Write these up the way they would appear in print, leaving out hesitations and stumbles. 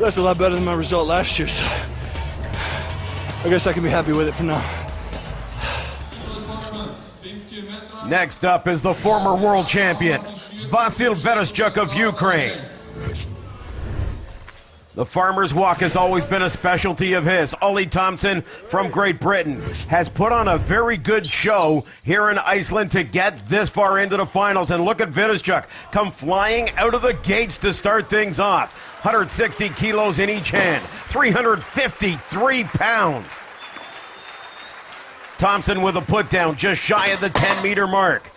That's a lot better than my result last year, so I guess I can be happy with it for now. Next up is the former world champion, Vasyl Vereshchuk of Ukraine. The farmer's walk has always been a specialty of his. Ollie Thompson from Great Britain has put on a very good show here in Iceland to get this far into the finals. And look at Vereshchuk come flying out of the gates to start things off. 160 kilos in each hand, 353 pounds. Thompson with a put down just shy of the 10-meter mark.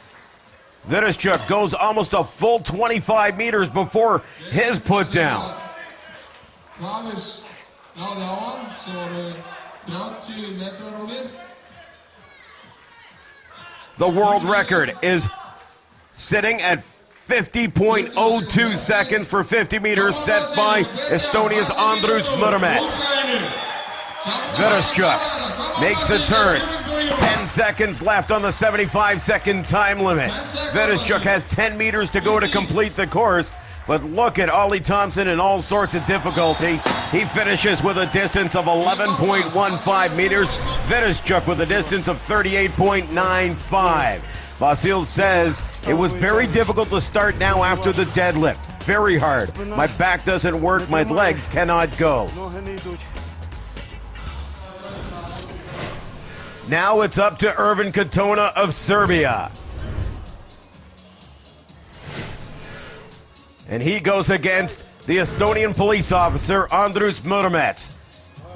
Vereshchuk goes almost a full 25 meters before his put down. The world record is sitting at 50.02 seconds for 50 meters, set by Estonia's Andrus Murmets. Vereshchuk makes the turn. 10 seconds left on the 75-second time limit. Vereshchuk has 10 meters to go to complete the course. But look at Ollie Thompson in all sorts of difficulty. He finishes with a distance of 11.15 meters. Vereshchuk with a distance of 38.95. Vasyl says it was very difficult to start now after the deadlift. Very hard. My back doesn't work. My legs cannot go. Now it's up to Ervin Katona of Serbia. And he goes against the Estonian police officer, Andrus Murmets,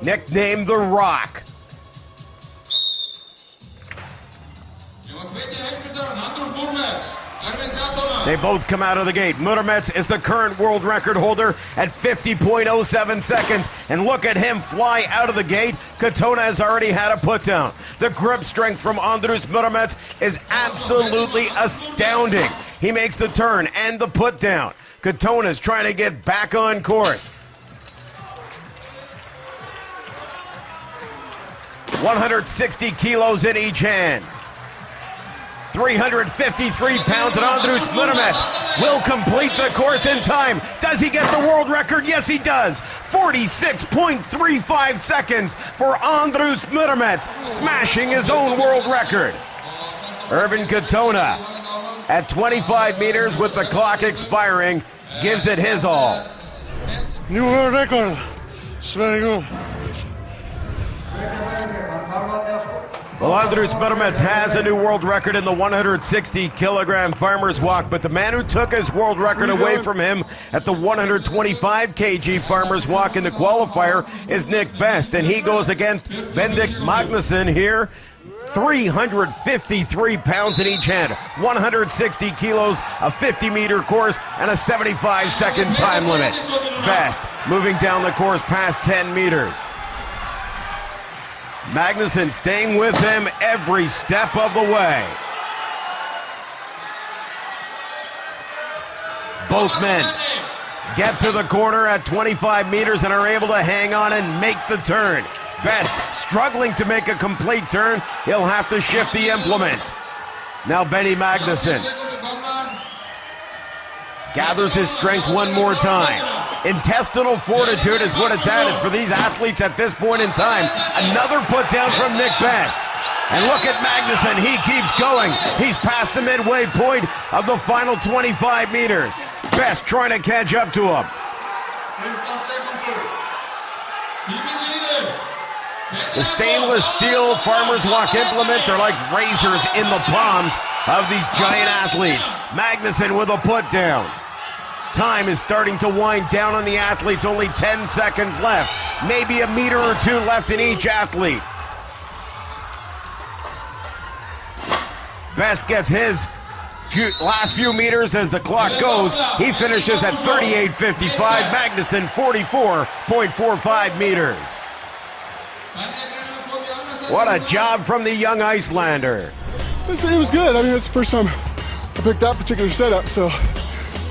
nicknamed The Rock. They both come out of the gate. Murmets is the current world record holder at 50.07 seconds. And look at him fly out of the gate. Katona has already had a put down. The grip strength from Andrus Murmets is absolutely astounding. He makes the turn and the put down. Katona's trying to get back on course. 160 kilos in each hand. 353 pounds, and Andrus Murmets will complete the course in time. Does he get the world record? Yes, he does. 46.35 seconds for Andrus Murmets, smashing his own world record. Ervin Katona, at 25 meters with the clock expiring, gives it his all. New world record. It's very good. Well, Andrus Murmets has a new world record in the 160-kilogram farmer's walk, but the man who took his world record away from him at the 125 kg farmer's walk in the qualifier is Nick Best, and he goes against Bendik Magnusson here. 353 pounds in each hand, 160 kilos, a 50-meter course, and a 75-second time limit. Best moving down the course past 10 meters. Magnusson staying with him every step of the way. Both men get to the corner at 25 meters and are able to hang on and make the turn. Best struggling to make a complete turn. He'll have to shift the implements. Now Benny Magnusson gathers his strength one more time. Intestinal fortitude is what it's added for these athletes at this point in time. Another put down from Nick Best. And look at Magnusson, he keeps going. He's past the midway point of the final 25 meters. Best trying to catch up to him. The stainless steel farmer's walk implements are like razors in the palms of these giant athletes. Magnusson with a put down. Time is starting to wind down on the athletes. Only 10 seconds left. Maybe a meter or two left in each athlete. Best gets his last few meters as the clock goes. He finishes at 38.55. Magnusson 44.45 meters. What a job from the young Icelander. It was good. I mean, it's the first time I picked that particular setup, so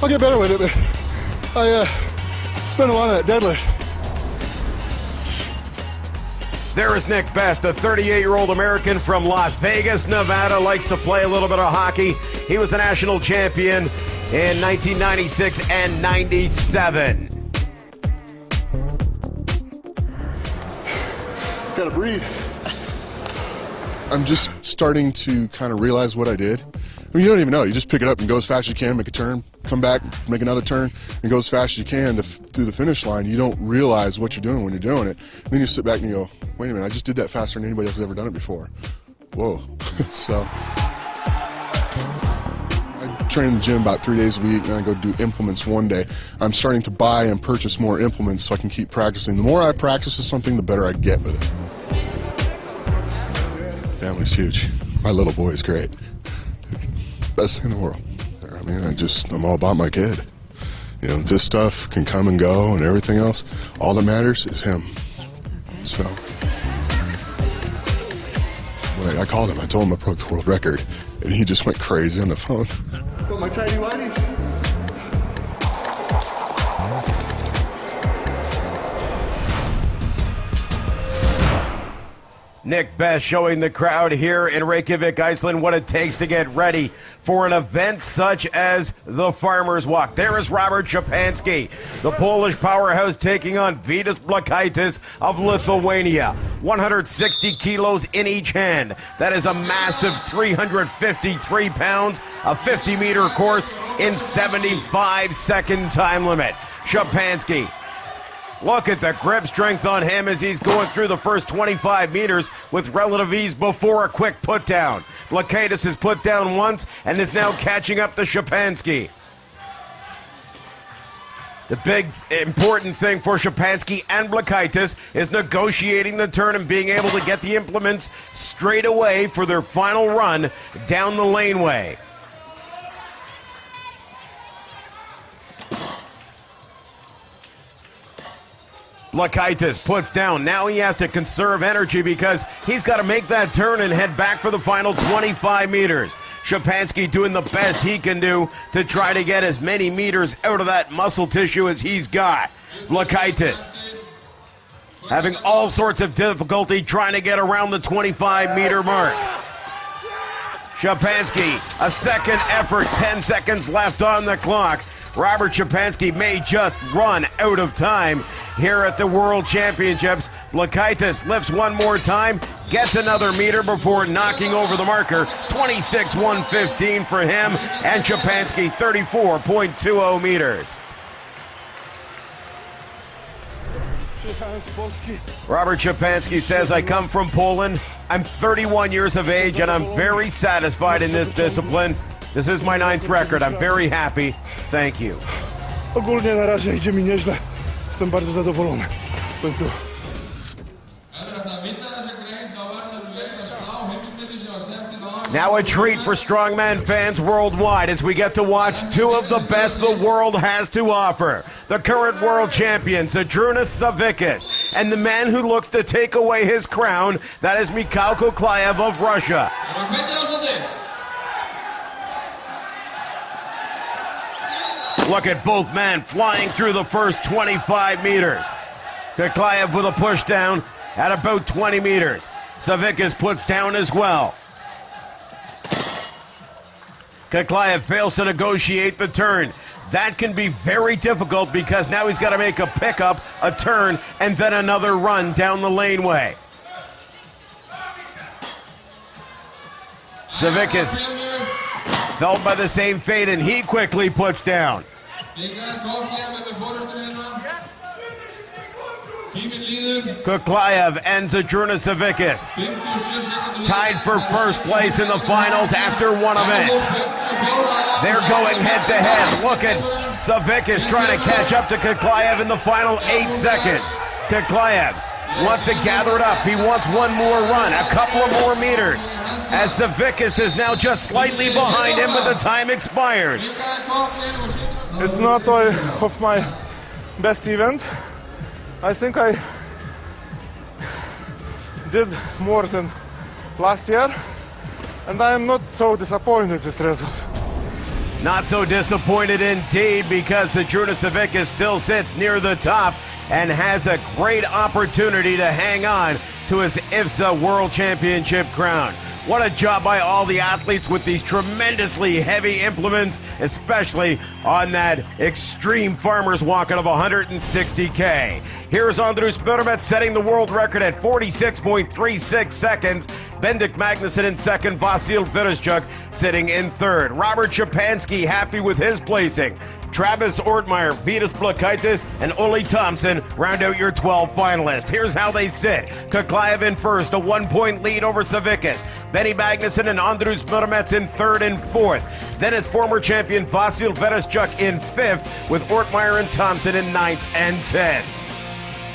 I'll get better with it, but I spent a lot of that deadlift. There is Nick Best, a 38-year-old American from Las Vegas, Nevada, likes to play a little bit of hockey. He was the national champion in 1996 and 97. gotta breathe. I'm just starting to kind of realize what I did. I mean, you don't even know. You just pick it up and go as fast as you can, make a turn, come back, make another turn, and go as fast as you can through the finish line. You don't realize what you're doing when you're doing it. And then you sit back and you go, wait a minute, I just did that faster than anybody else has ever done it before. Whoa. So I train in the gym about 3 days a week, and I go do implements one day. I'm starting to buy and purchase more implements so I can keep practicing. The more I practice with something, the better I get with it. Family's huge. My little boy is great. Best thing in the world. I mean, I'm all about my kid. You know, this stuff can come and go and everything else. All that matters is him. So, I called him. I told him I broke the world record, and he just went crazy on the phone. But my tiny whiteys. Nick Best showing the crowd here in Reykjavik, Iceland, what it takes to get ready for an event such as the Farmer's Walk. There is Robert Szczepanski, the Polish powerhouse, taking on Vidas Blakaitis of Lithuania. 160 kilos in each hand. That is a massive 353 pounds, a 50-meter course in 75-second time limit. Szczepanski, look at the grip strength on him as he's going through the first 25 meters with relative ease before a quick put down. Blakaitis is put down once and is now catching up to Szczepanski. The big important thing for Szczepanski and Blakaitis is negotiating the turn and being able to get the implements straight away for their final run down the laneway. Blakaitis puts down. Now he has to conserve energy because he's got to make that turn and head back for the final 25 meters. Szczepanski doing the best he can do to try to get as many meters out of that muscle tissue as he's got. Blakaitis having all sorts of difficulty trying to get around the 25-meter mark. Szczepanski, a second effort, 10 seconds left on the clock. Robert Szczepanski may just run out of time here at the World Championships. Blakaitis lifts one more time, gets another meter before knocking over the marker. 26.115 for him, and Szczepanski 34.20 meters. Robert Szczepanski says, I come from Poland. I'm 31 years of age, and I'm very satisfied in this discipline. This is my 9th record. I'm very happy. Thank you. Ogólnie na razie idzie mi nieźle. Jestem bardzo zadowolony. Thank you. Now a treat for strongman fans worldwide as we get to watch two of the best the world has to offer. The current world champion, Zydrunas Savickas, and the man who looks to take away his crown, that is Mikhail Kuklayev of Russia. Look at both men flying through the first 25 meters. Kuklayev with a push down at about 20 meters. Savickas puts down as well. Kuklayev fails to negotiate the turn. That can be very difficult because now he's got to make a pickup, a turn, and then another run down the laneway. Savickas felled by the same fate, and he quickly puts down. Kuklayev and Zydrunas Savickas tied for first place in the finals after one event. They're going head to head. Look at Savickas trying to catch up to Kuklayev in the final 8 seconds. Kuklayev wants to gather it up. He wants one more run, a couple of more meters, as Savickas is now just slightly behind him when the time expires. It's not of my best event. I think I did more than last year, and I am not so disappointed with this result. Not so disappointed indeed, because Zydrunas Savickas still sits near the top and has a great opportunity to hang on to his IFSA World Championship crown. What a job by all the athletes with these tremendously heavy implements, especially on that extreme farmer's walk out of 160K. Here's Andrus Murmet setting the world record at 46.36 seconds. Bendik Magnussen in second, Vasil Vereshchuk sitting in third. Robert Shapansky happy with his placing. Travis Ortmeyer, Vitas Blakaitis, and Ole Thompson round out your 12 finalists. Here's how they sit. Kuklaev in first, a 1-point lead over Savickas. Benny Magnussen and Andrus Murmet in third and fourth. Then it's former champion Vasil Vereshchuk in fifth, with Ortmeyer and Thompson in ninth and 10th.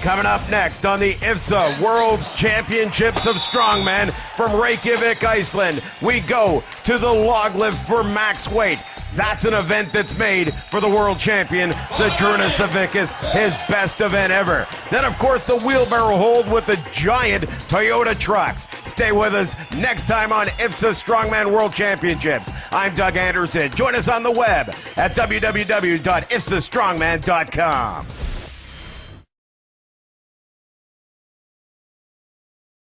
Coming up next on the IFSA World Championships of Strongman from Reykjavik, Iceland, we go to the log lift for max weight. That's an event that's made for the world champion, Zydrunas Savickas, his best event ever. Then, of course, the wheelbarrow hold with the giant Toyota trucks. Stay with us next time on IFSA Strongman World Championships. I'm Doug Anderson. Join us on the web at www.ifsastrongman.com.